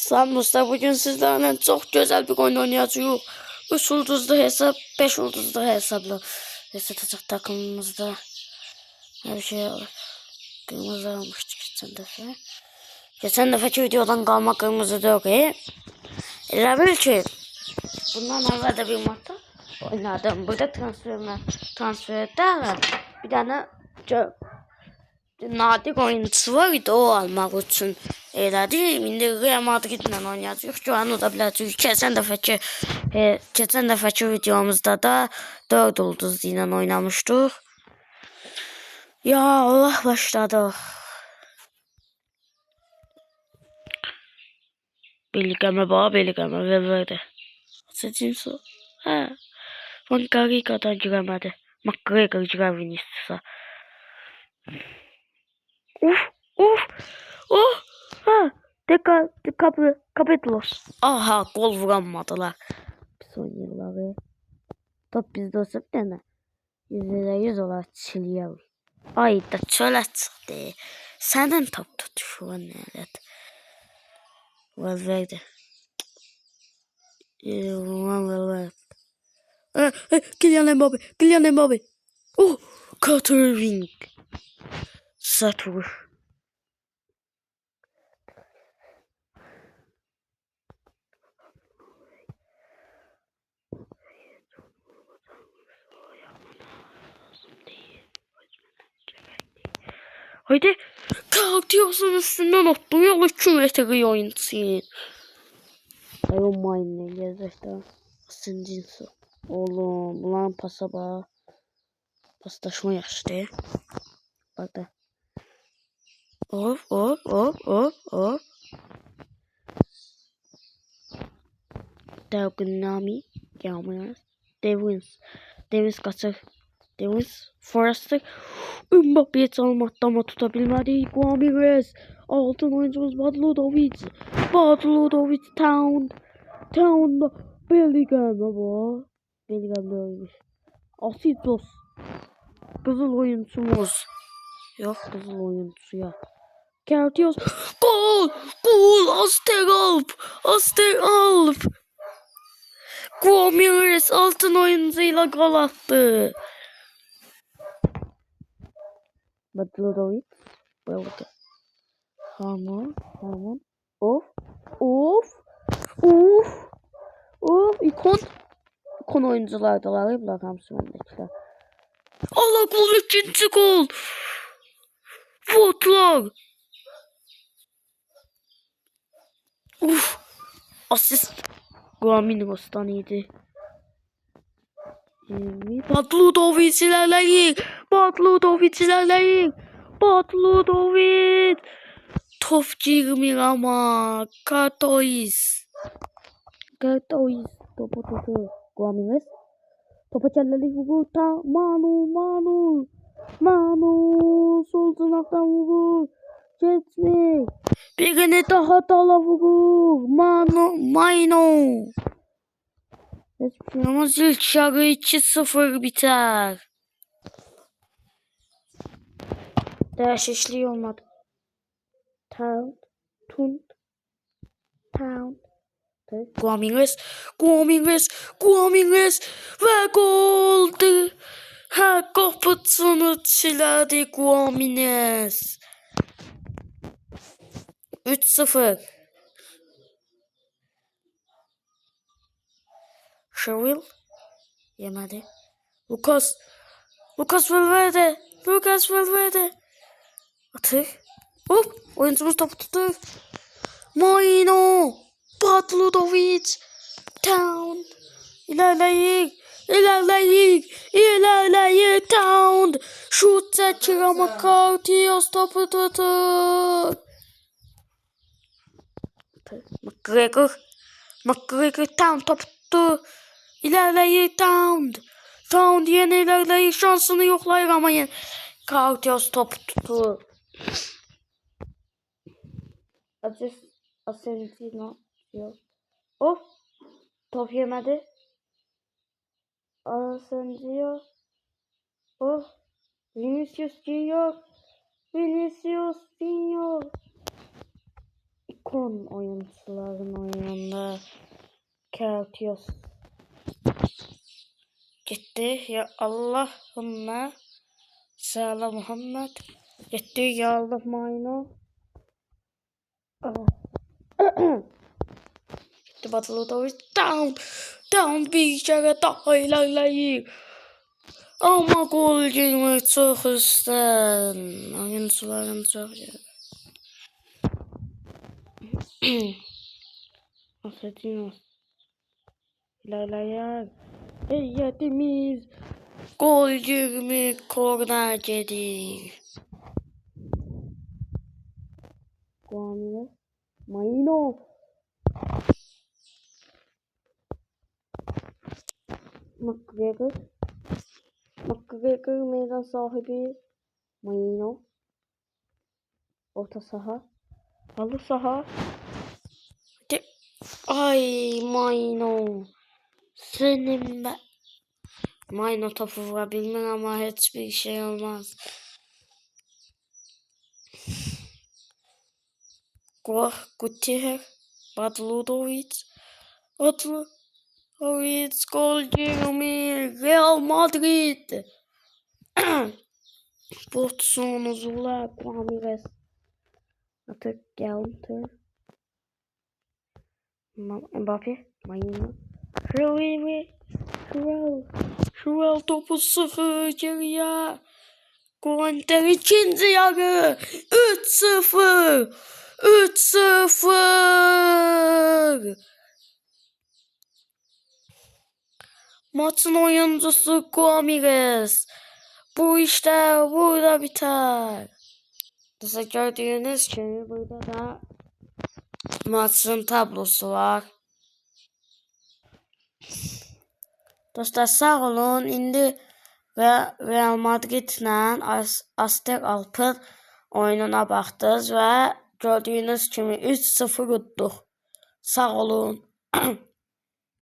Sammus'ta bugün sizlerle çok güzel bir oyun oynayacağız. 3 yıldızlı hesap, 5 yıldızlı hesapla. Hesap takımımızda her şey kırmızı almıştık geçen defa. Geçen defaki videodan kalma kırmızı da yok. Elə bil ki, bundan evvel de bir maçta oynadım. Burada transferde bir tane nadir oyuncusu var idi, o almaq üçün elədim. İndi Real Madridlə oynayacağıq. Güvəni da biləcəyik. Keçən dəfəki videomuzda da 4 ulduzlu ilə oynamışdıq. Ya Allah, başladıq. Belgəmə verdi. Seçimsə. Hə. Van Gariga'dan girəmədi. McGregor girə Vinicius'a. Ha, Capitlos. Aha, gol vuramadılar. Pis oynuyorlar. Top bizde olsa bir tane. %100 olarak çiliyor. Ay da çöle çıktı. Senden top tutuşu var nelet. Valverde. Valverde. Kylian Mbappe. Oh, Catering. Sert vuruş. Haydi. Kalkıyorsun üstünden atlıyor. 2 metre oyuncusun. Iron Mine'le gezekten. Asıncısı. Oğlum bunların pasa bak. Paslaşma yaştı. Bak da. Of. Delgunami. Gelmiyor. Devins kaçır. Devins Forrester. Mbappe'yi çalmakta ama tutabilmedi. Guamirez. Altın oyuncumuz Badludovic. Town'da. Bellingham baba. Bellingham da oymuş. Asitos. Kızıl oyuncumuz. Yok kızıl oyuncusu ya. Kertios. Gol. Asteralp. Guamirez altın oyuncuyla gol attı. Badludovic. Böyle. Hamon. Of. İkon oyunculardalar. Hep hamsi öndekiler. Allah, gol, ikinci gol. Votlar. Asist. Guaminos'tan iyiydi. Badludovic ilerleyin. Badludovic. Top girmiyor ama. Kartois topu tutuyor. Guaminez. Topa kelleli vurur. Manu. Sol taraftan vurur. Geçmek. Birini daha dala vurur. Maino. Hiçbir şey olmaz. İlk yarı 2-0 biter. Değişikliği olmadı. Town. Guamirez ve goldu. Ha, kapısını çiledi Guamirez. 3-0. Şevil yemedi. Lucas Valverde. Atır. Hop, oyuncumuz topu tuttu. Maino. Badludovic. Town. İlerleyin. Town. Şut çekir ama Kartios topu tutur. McGregor Town topu tuttu. İlerleyin Town. Yine ilerleyin, şansını yoklayır ama yine Kartios topu tutur. Asensio yok. Of. Top yemedi. Asensio. Of. Vinicius Junior. Kon oyuncuların oyununda Kertios gitti. Ya Allahümme Selam Muhammed gitti. Ya Allah mayno. Gitti Battle Tower. Down bir kere daha ilerleyip. Ama gol girmek çok ister. Oyuncuların çok Affediniz. İlerleyen heyetimiz gol girmek korner yedi. Guamile Mayno McGregor meydan sahibi Mayno orta saha halı saha ay Mayno senin ben Mayno topu vurabilmem ama hiçbir şey olmaz. Gutierrez Badludovic gol girmiyor Real Madrid. Porto Zula Ramirez atık geldi. Mbappe Mayno Kral topu sıfır geriye. Konter ikinci yarı 3-0 Maçın oyuncusu Ramirez. Bu işte burada biter. Size gördüğünüz gibi burada da maçın tablosu var. Dostlar sağ olun. İndi ve Real Madrid'lə Aztek Alp'ın oyununa baxdınız və gördüyünüz kimi 3-0 utduq. Sağ olun.